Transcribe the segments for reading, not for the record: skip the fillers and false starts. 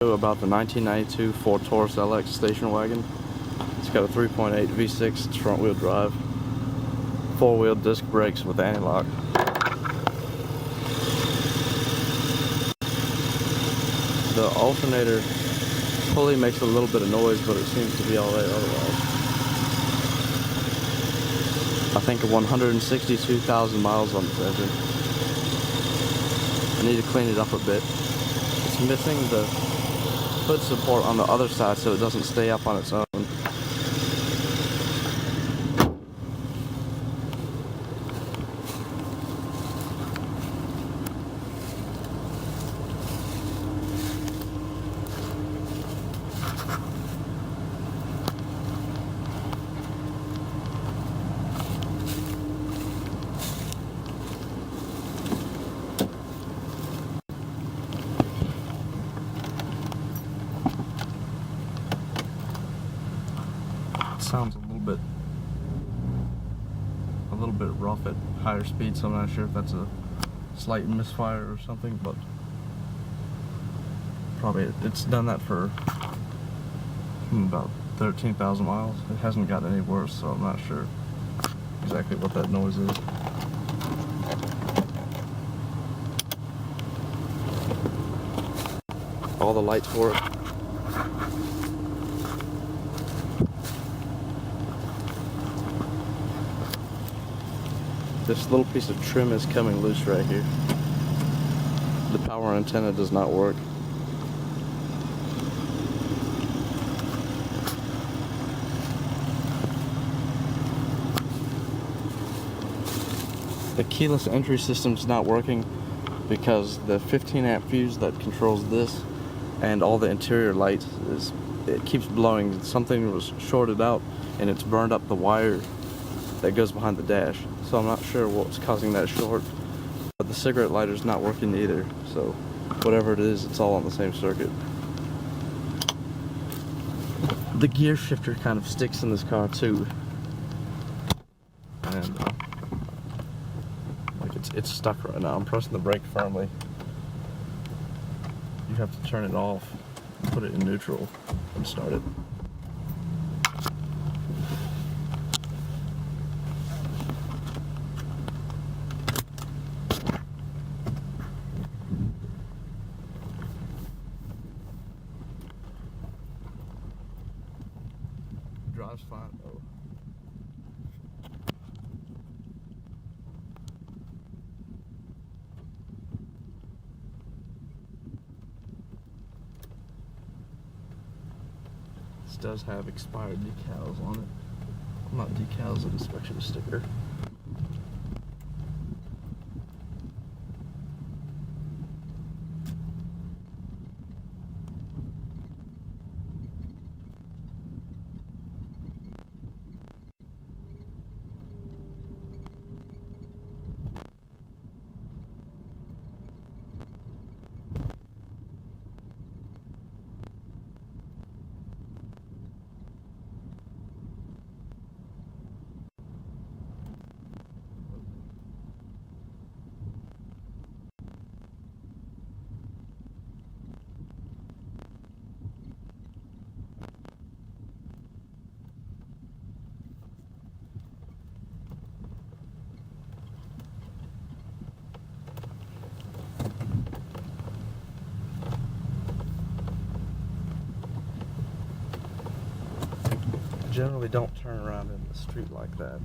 About the 1992 Ford Taurus LX station wagon. It's got a 3.8 V6, it's front wheel drive, 4-wheel disc brakes with anti-lock. The alternator pulley makes a little bit of noise, but it seems to be alright otherwise. I think 162,000 miles on this engine. I need to clean it up a bit. It's missing the hood support on the other side so it doesn't stay up on its own. Sounds a little bit rough at higher speeds, so I'm not sure if that's a slight misfire or something, but probably it's done that for about 13,000 miles. It hasn't gotten any worse, so I'm not sure exactly what that noise is. All the lights work. This little piece of trim is coming loose right here. The power antenna does not work. The keyless entry system is not working because the 15 amp fuse that controls this and all the interior lights it keeps blowing. Something was shorted out and it's burned up the wire that goes behind the dash. So I'm not sure what's causing that short, but the cigarette lighter's not working either. So whatever it is, it's all on the same circuit. The gear shifter kind of sticks in this car too, and like it's stuck right now. I'm pressing the brake firmly. You have to turn it off, put it in neutral, and start it. Drives fine though. This does have expired decals on it. Not decals, an inspection sticker. Generally don't turn around in the street like that.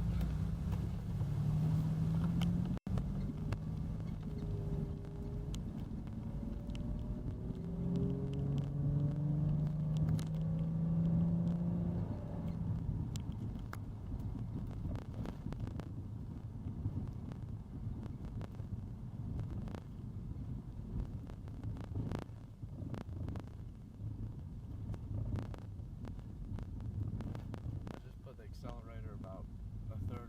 Accelerator about a third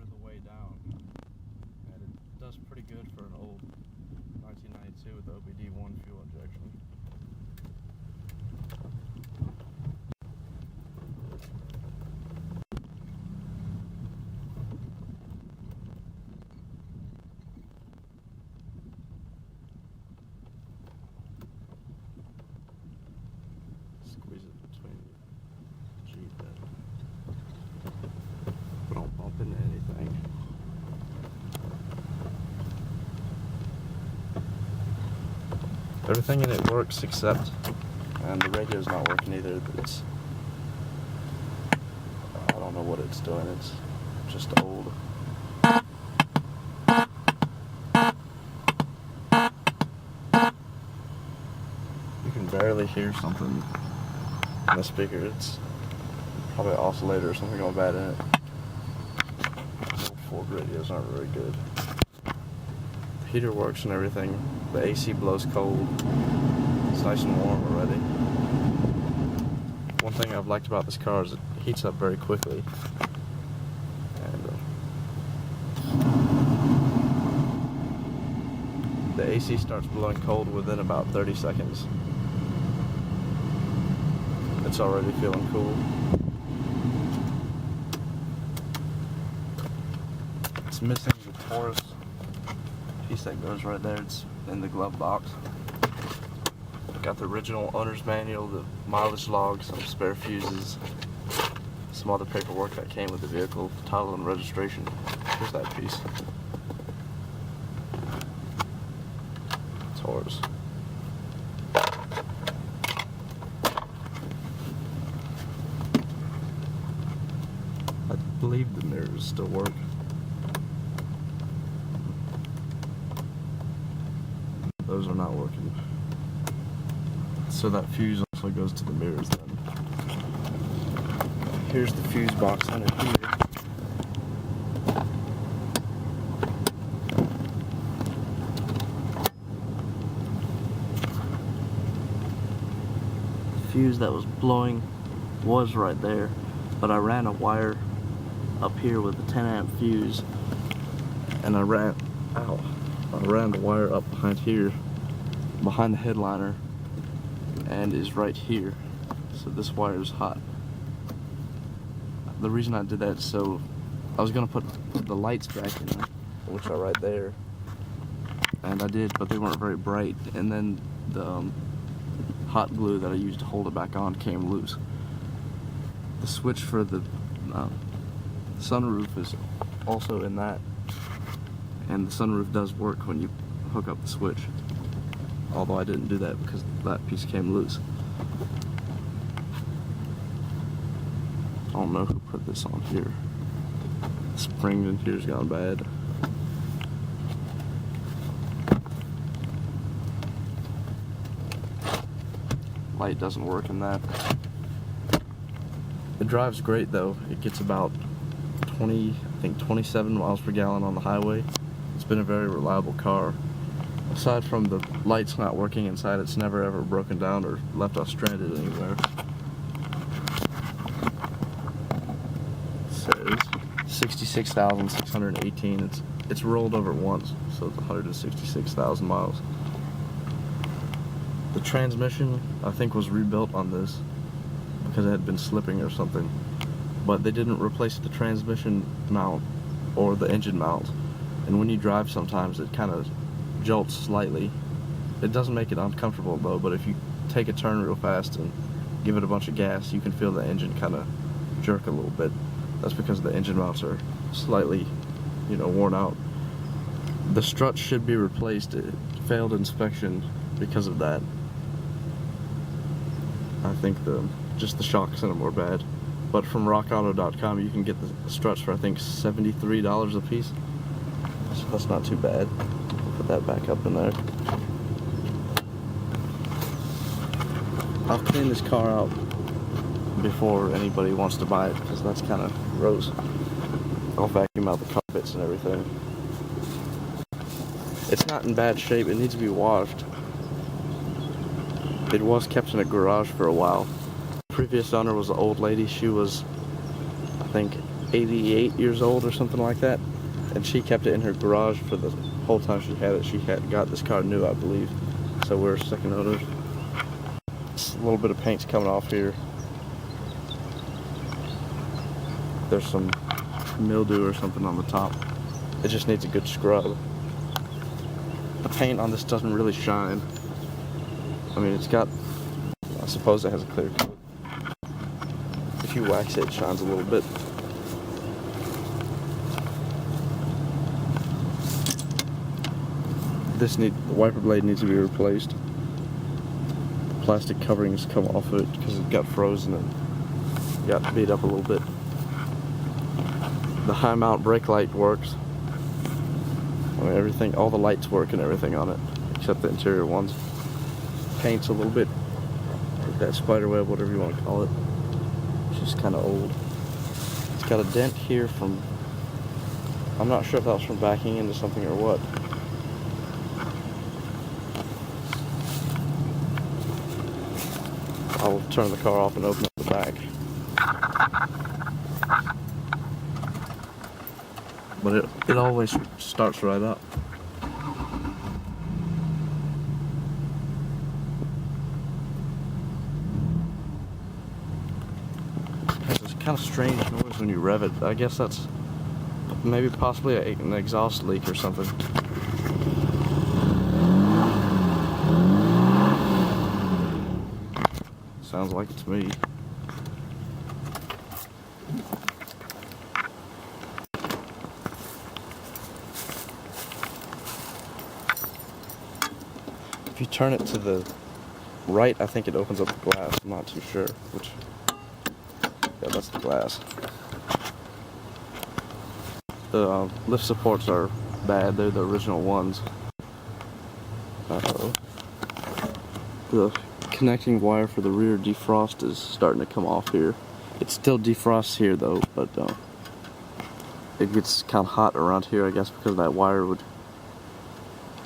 Everything in it works except, and the radio's not working either. I don't know what it's doing. It's just old. You can barely hear something in the speaker. It's probably an oscillator or something going bad in it. Old Ford radios aren't very good. The heater works and everything. The AC blows cold. It's nice and warm already. One thing I've liked about this car is it heats up very quickly. And the AC starts blowing cold within about 30 seconds. It's already feeling cool. It's missing the Taurus piece that goes right there. It's in the glove box. Got the original owner's manual, the mileage log, some spare fuses, some other paperwork that came with the vehicle, title and registration. Here's that piece. Taurus. I believe the mirrors still work. Those are not working. So that fuse also goes to the mirrors then. Here's the fuse box under here. The fuse that was blowing was right there, but I ran a wire up here with a 10 amp fuse, and I ran the wire up behind here, behind the headliner, and is right here. So this wire is hot. The reason I did that is so I was gonna put the lights back in there, which are right there, and I did, but they weren't very bright, and then the hot glue that I used to hold it back on came loose. The switch for the sunroof is also in that, and the sunroof does work when you hook up the switch, although I didn't do that because that piece came loose. I don't know who put this on here. The spring in here's gone bad. Light doesn't work in that. It drives great though. It gets about 27 miles per gallon on the highway. It's been a very reliable car. Aside from the lights not working inside, it's never ever broken down or left us stranded anywhere. It says 66,618. It's rolled over once, so it's 166,000 miles. The transmission, I think, was rebuilt on this because it had been slipping or something, but they didn't replace the transmission mount or the engine mount, and when you drive sometimes it kind of jolts slightly. It doesn't make it uncomfortable though, but if you take a turn real fast and give it a bunch of gas, you can feel the engine kind of jerk a little bit. That's because the engine mounts are slightly, worn out. The struts should be replaced. It failed inspection because of that. I think just the shocks in them were bad. But from rockauto.com you can get the struts for I think $73 a piece. So that's not too bad. Put that back up in there. I'll clean this car out before anybody wants to buy it because that's kind of gross. I'll vacuum out the carpets and everything. It's not in bad shape. It needs to be washed. It was kept in a garage for a while. The previous owner was an old lady. She was, I think, 88 years old or something like that. And she kept it in her garage for the whole time she had it. She had got this car new, I believe. So we're second owners. A little bit of paint's coming off here. There's some mildew or something on the top. It just needs a good scrub. The paint on this doesn't really shine. I mean, it's got, I suppose it has a clear coat. If you wax it, it shines a little bit. The wiper blade needs to be replaced. plastic coverings come off of it because it got frozen and got beat up a little bit. The high mount brake light works. I mean, everything, all the lights work and everything on it, except the interior ones. Paint's a little bit, that spider web, whatever you want to call it. It's just kind of old. It's got a dent here from, I'm not sure if that was from backing into something or what. I'll turn the car off and open up the back. But it always starts right up. It's a kind of strange noise when you rev it. I guess that's maybe possibly an exhaust leak or something. Sounds like it to me. If you turn it to the right, I think it opens up the glass. I'm not too sure which. Yeah, that's the glass. The lift supports are bad. They're the original ones. The connecting wire for the rear defrost is starting to come off here. It still defrosts here though, but it gets kind of hot around here, I guess, because that wire would,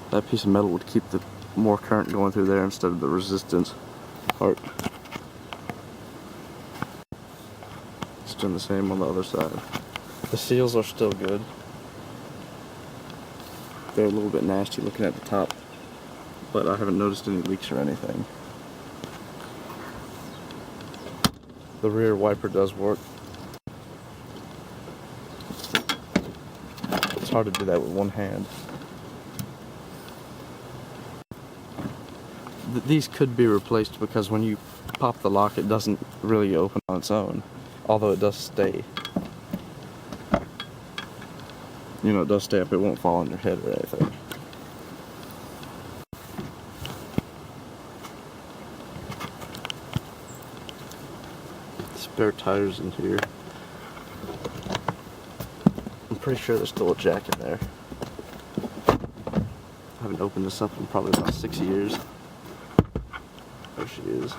that piece of metal would keep the more current going through there instead of the resistance part. It's doing the same on the other side. The seals are still good. They're a little bit nasty looking at the top, but I haven't noticed any leaks or anything. The rear wiper does work. It's hard to do that with one hand. These could be replaced because when you pop the lock, it doesn't really open on its own, although it does stay. You know, it does stay up, it won't fall on your head or anything. Spare tires in here. I'm pretty sure there's still a jack in there. I haven't opened this up in probably about 6 years. There she is.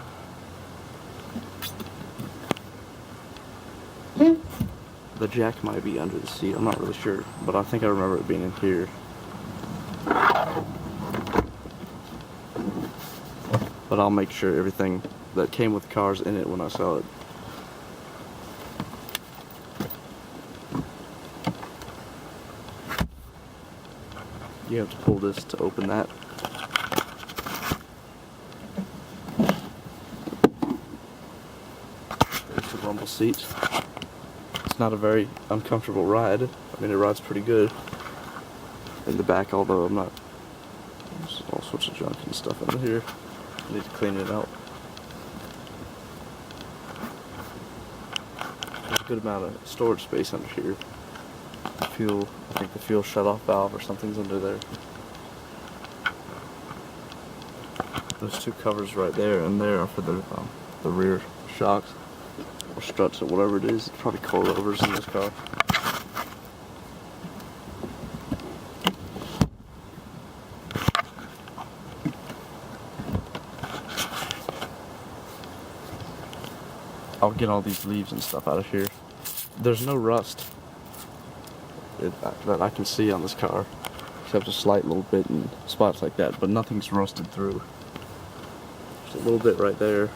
The jack might be under the seat, I'm not really sure, but I think I remember it being in here. But I'll make sure everything that came with cars in it when I sell it. You have to pull this to open that. There's the rumble seats. It's not a very uncomfortable ride. I mean, it rides pretty good in the back, although I'm not. There's all sorts of junk and stuff under here. I need to clean it out. There's a good amount of storage space under here. Fuel, I think the fuel shut-off valve or something's under there. Those two covers right there and there are for the rear shocks or struts or whatever it is. It's probably coilovers in this car. I'll get all these leaves and stuff out of here. There's no rust that I can see on this car, except a slight little bit in spots like that, but nothing's rusted through. There's a little bit right there.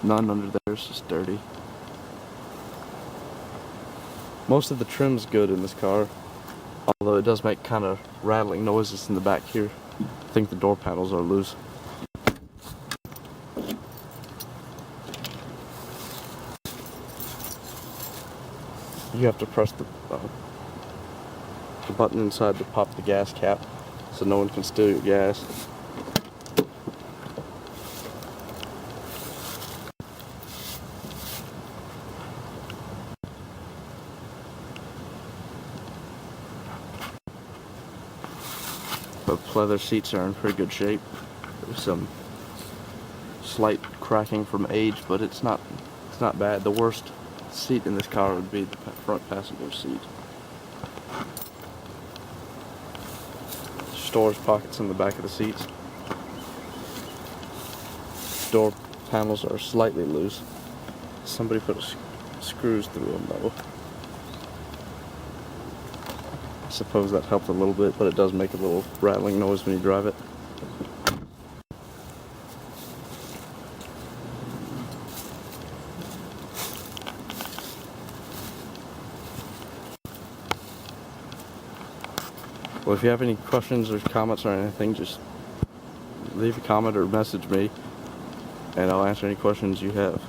None under there, it's just dirty. Most of the trim's good in this car, although it does make kind of rattling noises in the back here. I think the door panels are loose. You have to press the button inside to pop the gas cap so no one can steal your gas. The leather seats are in pretty good shape. There's some slight cracking from age, but it's not bad. The worst seat in this car would be the front passenger seat. Storage pockets in the back of the seats. Door panels are slightly loose. Somebody put screws through them though. I suppose that helped a little bit, but it does make a little rattling noise when you drive it. Well, if you have any questions or comments or anything, just leave a comment or message me, and I'll answer any questions you have.